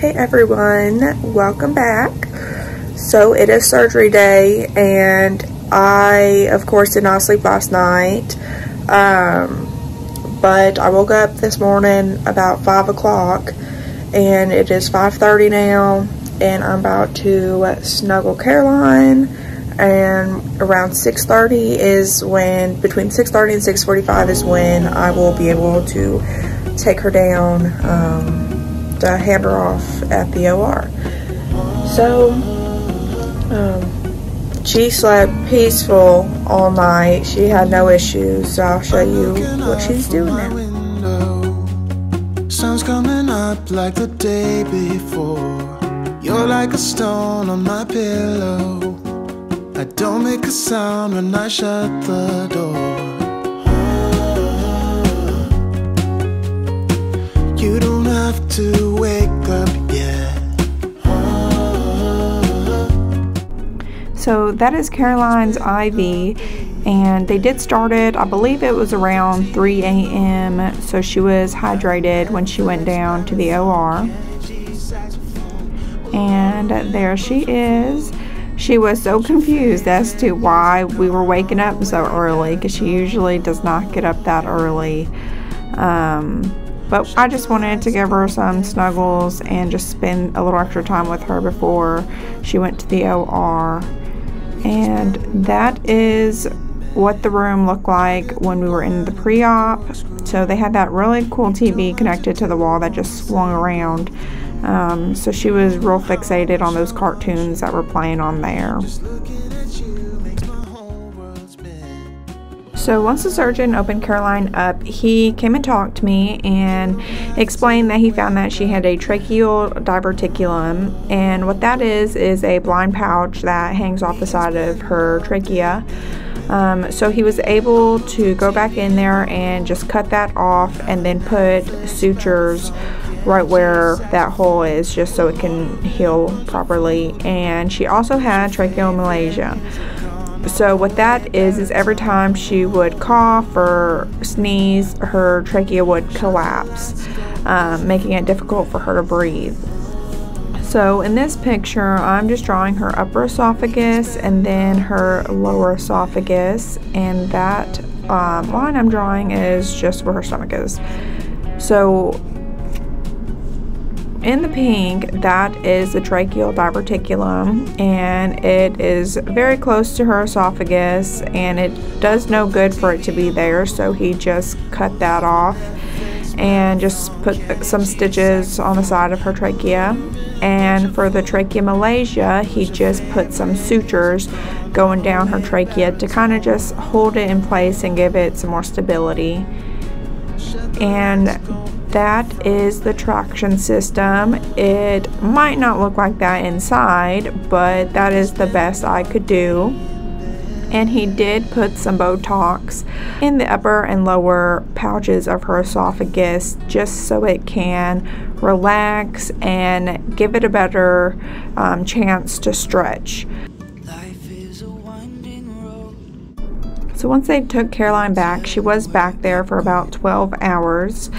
Hey everyone, welcome back. So it is surgery day and I of course did not sleep last night, but I woke up this morning about 5 o'clock and it is 5:30 now, and I'm about to snuggle Caroline, and around 6:30 is when, between 6:30 and 6:45 is when I will be able to take her down to hand her off at the OR. So she slept peaceful all night. She had no issues, so I'll show you what she's doing now. Sun's coming up like the day before. You're like a stone on my pillow. I don't make a sound when I shut the door. You don't have to wake up yet. So that is Caroline's IV, and they did start it, I believe it was around 3 a.m. so she was hydrated when she went down to the OR. And there she is. She was so confused as to why we were waking up so early, because she usually does not get up that early. But I just wanted to give her some snuggles and just spend a little extra time with her before she went to the OR. And that is what the room looked like when we were in the pre-op. So they had that really cool TV connected to the wall that just swung around. So she was real fixated on those cartoons that were playing on there. So once the surgeon opened Caroline up, he came and talked to me and explained that he found that she had a tracheal diverticulum, and what that is a blind pouch that hangs off the side of her trachea. So he was able to go back in there and just cut that off and then put sutures right where that hole is, just so it can heal properly. And she also had Tracheal Malaysia. So what that is every time she would cough or sneeze, her trachea would collapse, making it difficult for her to breathe. So in this picture, I'm just drawing her upper esophagus and then her lower esophagus, and that line I'm drawing is just where her stomach is. So in the pink, that is the tracheal diverticulum, and it is very close to her esophagus, and it does no good for it to be there, so he just cut that off and just put some stitches on the side of her trachea. And for the Tracheal Malaysia, he just put some sutures going down her trachea to kind of just hold it in place and give it some more stability. And that is the traction system. It might not look like that inside, but that is the best I could do. And he did put some Botox in the upper and lower pouches of her esophagus, just so it can relax and give it a better chance to stretch. So once they took Caroline back, she was back there for about 12 hours.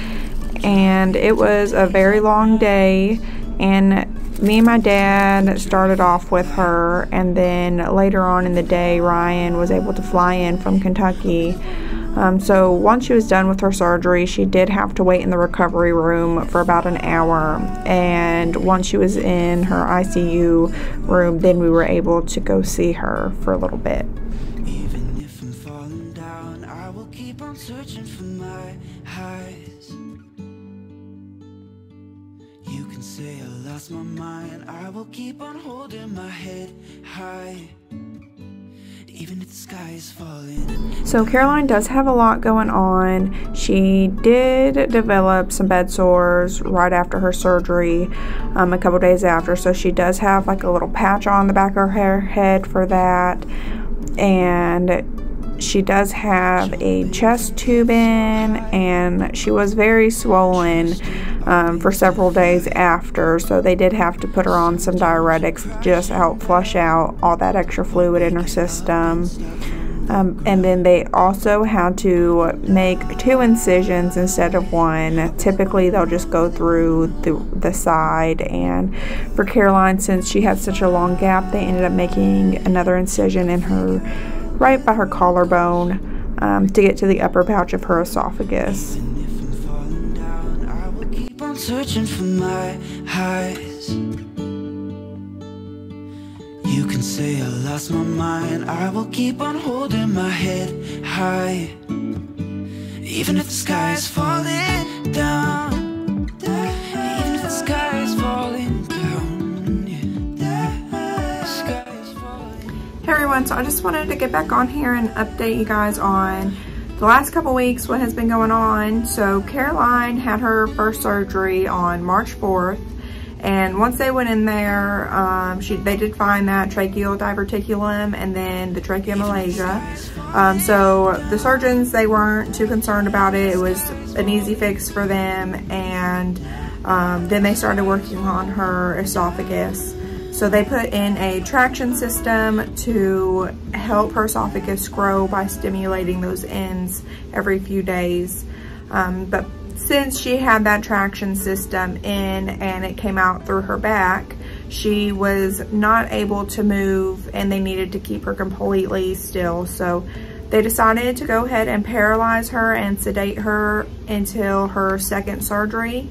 And it was a very long day, and me and my dad started off with her, and then later on in the day Ryan was able to fly in from Kentucky. So once she was done with her surgery, she did have to wait in the recovery room for about an hour, and once she was in her ICU room, then we were able to go see her for a little bit. Even if I'm falling down, I will keep on searching for my highs. You can say I lost my mind, I will keep on holding my head high, even if the sky is falling. So Caroline does have a lot going on. She did develop some bed sores right after her surgery, a couple days after, so she does have like a little patch on the back of her head for that. And she does have a chest tube in, and she was very swollen for several days after, so they did have to put her on some diuretics just to help flush out all that extra fluid in her system. And then they also had to make 2 incisions instead of 1. Typically they'll just go through the side, and for Caroline, since she had such a long gap, they ended up making another incision in her right by her collarbone to get to the upper pouch of her esophagus. Searching for my highs. You can say I lost my mind. I will keep on holding my head high, even if the sky is falling down. Even if the sky is falling down. The sky is falling. Hey everyone, so I just wanted to get back on here and update you guys on the last couple weeks, what has been going on. So Caroline had her first surgery on March 4th, and once they went in there, they did find that Tracheal Diverticulum and then the Tracheal Malaysia. So the surgeons, they weren't too concerned about it. It was an easy fix for them, and then they started working on her esophagus. So they put in a traction system to help her esophagus grow by stimulating those ends every few days. But since she had that traction system in and it came out through her back, she was not able to move, and they needed to keep her completely still. So they decided to go ahead and paralyze her and sedate her until her second surgery.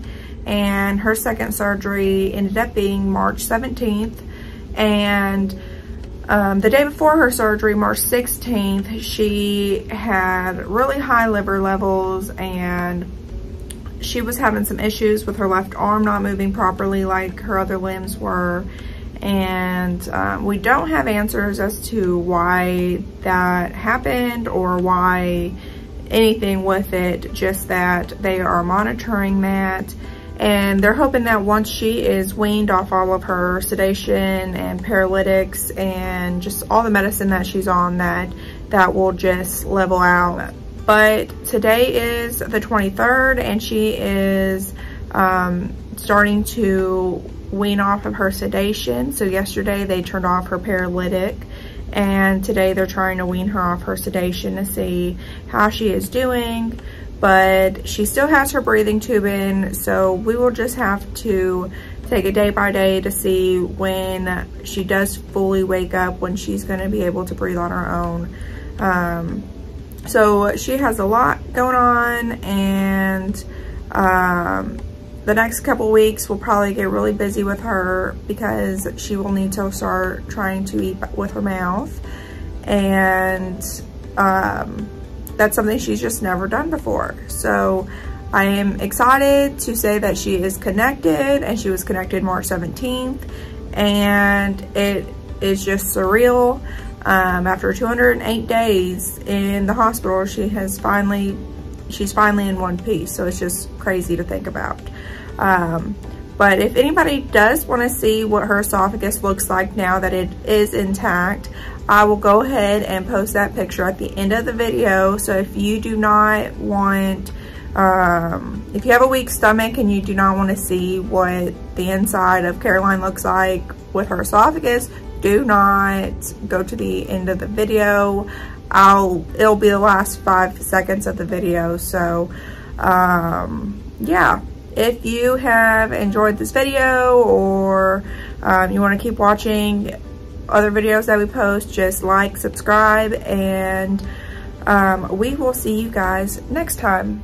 And her second surgery ended up being March 17th. And the day before her surgery, March 16th, she had really high liver levels, and she was having some issues with her left arm not moving properly like her other limbs were. And we don't have answers as to why that happened or why anything with it, just that they are monitoring that. And they're hoping that once she is weaned off all of her sedation and paralytics and just all the medicine that she's on, that will just level out. But today is the 23rd, and she is starting to wean off of her sedation. So yesterday they turned off her paralytic, and today they're trying to wean her off her sedation to see how she is doing. But she still has her breathing tube in, so we will just have to take it day by day to see when she does fully wake up, when she's going to be able to breathe on her own. So she has a lot going on, and the next couple weeks will probably get really busy with her because she will need to start trying to eat with her mouth. And that's something she's just never done before. So I am excited to say that she is connected, and she was connected March 17th, and it is just surreal. After 208 days in the hospital, she's finally in one piece. So it's just crazy to think about. But if anybody does want to see what her esophagus looks like now that it is intact, I will go ahead and post that picture at the end of the video. So if you do not want, if you have a weak stomach and you do not want to see what the inside of Caroline looks like with her esophagus, do not go to the end of the video. It'll be the last 5 seconds of the video. So yeah, if you have enjoyed this video, or you want to keep watching other videos that we post, just like, subscribe, and we will see you guys next time.